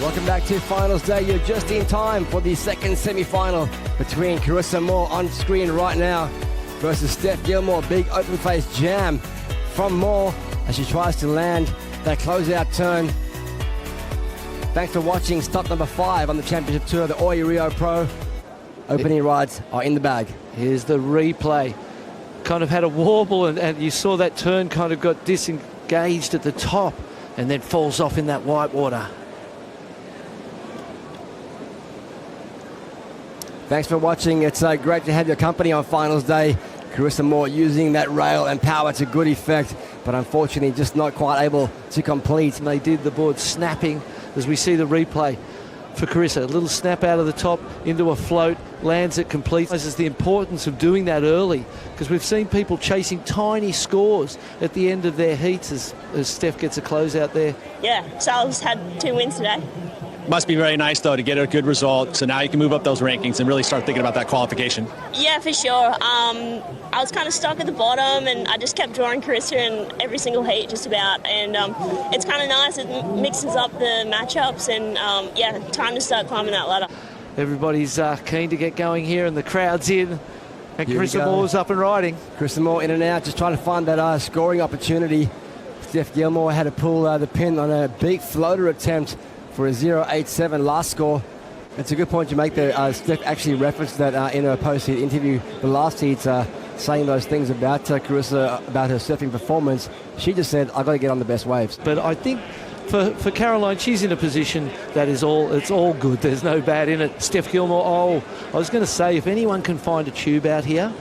Welcome back to Finals Day. You're just in time for the second semi-final between Carissa Moore on screen right now versus Steph Gilmore. Big open face jam from Moore as she tries to land that closeout turn. Thanks for watching stop number 5 on the championship tour, the Oi Rio Pro. Opening rides are in the bag. Here's the replay. Kind of had a warble and you saw that turn kind of got disengaged at the top and then falls off in that white water. Thanks for watching. It's great to have your company on Finals Day. Carissa Moore using that rail and power to good effect, but unfortunately just not quite able to complete. And they did the board snapping as we see the replay for Carissa. A little snap out of the top into a float, lands it complete. This is the importance of doing that early because we've seen people chasing tiny scores at the end of their heats as Steph gets a close out there. Yeah, Sal's had 2 wins today. Must be very nice, though, to get a good result. So now you can move up those rankings and really start thinking about that qualification. Yeah, for sure. I was kind of stuck at the bottom, and I just kept drawing Carissa in every single heat, just about. And it's kind of nice. It mixes up the matchups, and yeah, time to start climbing that ladder. Everybody's keen to get going here, and the crowd's in. And Carissa Moore's up and riding. Carissa Moore in and out, just trying to find that scoring opportunity. Steph Gilmore had to pull the pin on a big floater attempt for a 0.87 last score. It's a good point you make there. Steph actually referenced that in her post-heat interview, the last heat, saying those things about Carissa, about her surfing performance. She just said, "I've got to get on the best waves." But I think for Caroline, she's in a position that it's all good. There's no bad in it. Steph Gilmore, I was going to say, if anyone can find a tube out here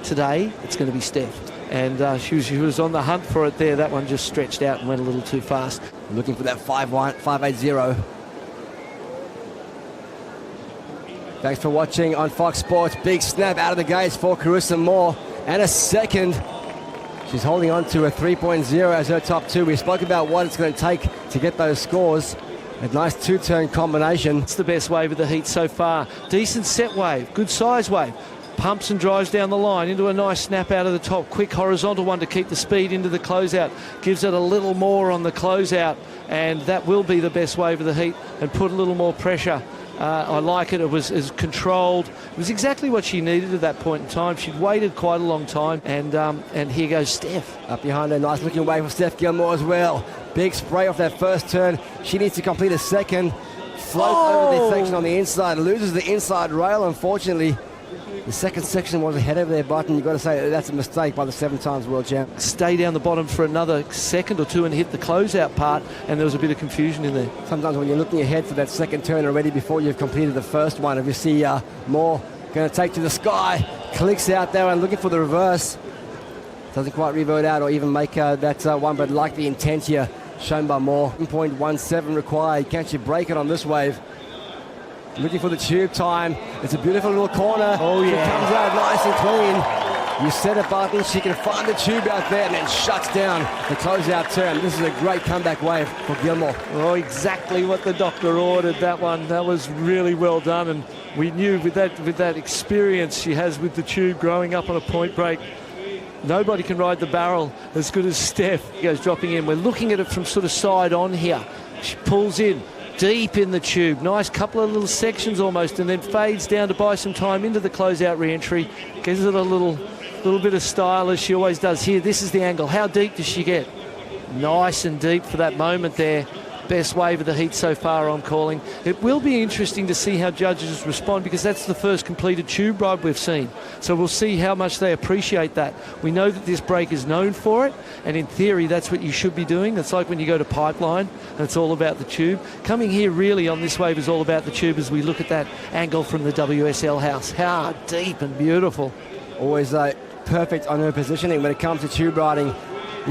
today, it's going to be Steph. And she was on the hunt for it there. That one just stretched out and went a little too fast. Looking for that 5.80. Thanks for watching on Fox Sports. Big snap out of the gates for Carissa Moore. And a second. She's holding on to a 3.0 as her top 2. We spoke about what it's going to take to get those scores. A nice 2-turn combination. It's the best wave of the heat so far. Decent set wave, good size wave. Pumps and drives down the line into a nice snap out of the top. Quick horizontal one to keep the speed into the closeout. Gives it a little more on the closeout, and that will be the best wave of the heat and put a little more pressure. I like it. It was controlled. It was exactly what she needed at that point in time. She'd waited quite a long time, and here goes Steph. Up behind her, nice looking wave for Steph Gilmore as well. Big spray off that first turn. She needs to complete a second. Float over the section on the inside. Loses the inside rail, unfortunately. The second section was ahead of their button. You've got to say that's a mistake by the 7-times world champ. Stay down the bottom for another second or two and hit the closeout part, and there was a bit of confusion in there. Sometimes when you're looking ahead for that second turn already before you've completed the first one, if you see Moore going to take to the sky, clicks out there and looking for the reverse. Doesn't quite revert out or even make that one, but like the intent here shown by Moore. 1.17 required. Can she break it on this wave? Looking for the tube time. It's a beautiful little corner. Oh, yeah. She comes out nice and clean. You set a button, she can find the tube out there and then shuts down the closeout turn. This is a great comeback wave for Gilmore. Oh, exactly what the doctor ordered, that one. That was really well done, and we knew with that experience she has with the tube growing up on a point break, nobody can ride the barrel as good as Steph. He goes dropping in. We're looking at it from sort of side on here. She pulls in deep in the tube. Nice couple of little sections almost, and then fades down to buy some time into the closeout re-entry. Gives it a little bit of style as she always does here. This is the angle. How deep does she get? Nice and deep for that moment there. Best wave of the heat so far, I'm calling. It will be interesting to see how judges respond because that's the first completed tube ride we've seen. So we'll see how much they appreciate that. We know that this break is known for it, and in theory, that's what you should be doing. It's like when you go to Pipeline, and it's all about the tube. Coming here really on this wave is all about the tube as we look at that angle from the WSL house. How deep and beautiful. Always perfect on her positioning when it comes to tube riding.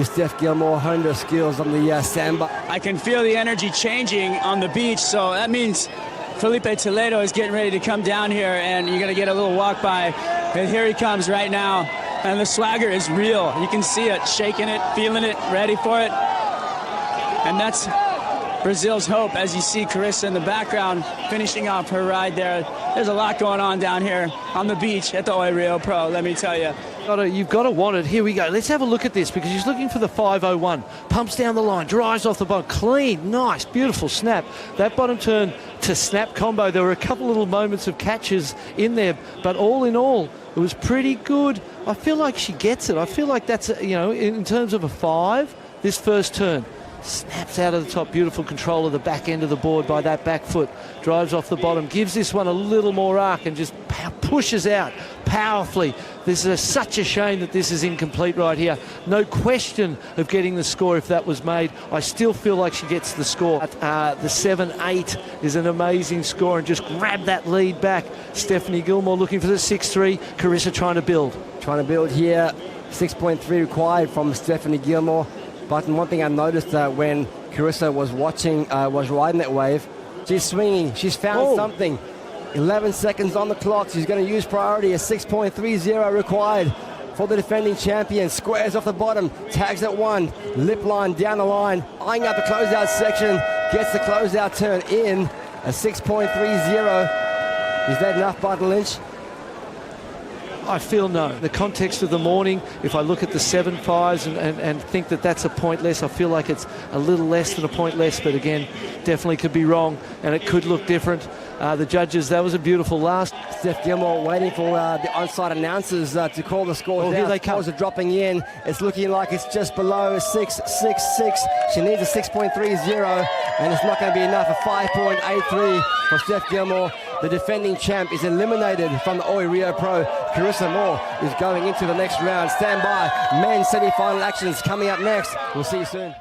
Steph Gilmore honed her skills on the sandbar. I can feel the energy changing on the beach, so that means Felipe Toledo is getting ready to come down here, and you're going to get a little walk by. And here he comes right now, and the swagger is real. You can see it, shaking it, feeling it, ready for it. And that's Brazil's hope as you see Carissa in the background finishing off her ride there. There's a lot going on down here on the beach at the Oi Rio Pro, let me tell you. You've got to want it. Here we go. Let's have a look at this because she's looking for the 5:01. Pumps down the line, drives off the bottom. Clean, nice, beautiful snap. That bottom turn to snap combo, there were a couple little moments of catches in there, but all in all, it was pretty good. I feel like she gets it. I feel like that's, in terms of a 5, this first turn. Snaps out of the top, beautiful control of the back end of the board by that back foot. Drives off the bottom, gives this one a little more arc and just pushes out powerfully. This is such a shame that this is incomplete right here. No question of getting the score if that was made. I still feel like she gets the score. The 7-8 is an amazing score and just grab that lead back. Stephanie Gilmore looking for the 6-3. Carissa trying to build. Trying to build here. 6.3 required from Stephanie Gilmore. But one thing I noticed when Carissa was riding that wave, she's swinging. She's found something. 11 seconds on the clock. She's going to use priority. A 6.30 required for the defending champion. Squares off the bottom. Tags at 1. Lip line down the line. Eyeing out the closeout section. Gets the closeout turn in. A 6.30. Is that enough, Barton Lynch? I feel no. The context of the morning, if I look at the 7.5s and think that that's a point less, I feel like it's a little less than a point less, but again, definitely could be wrong, and it could look different. The judges, that was a beautiful last. Steph Gilmore waiting for the onside announcers to call the scores down. Here they come. Scores are dropping in. It's looking like it's just below 6.66. She needs a 6.30, and it's not going to be enough. A 5.83 for Steph Gilmore. The defending champ is eliminated from the Oi Rio Pro. Carissa Moore is going into the next round. Stand by. Men's semi-final actions coming up next. We'll see you soon.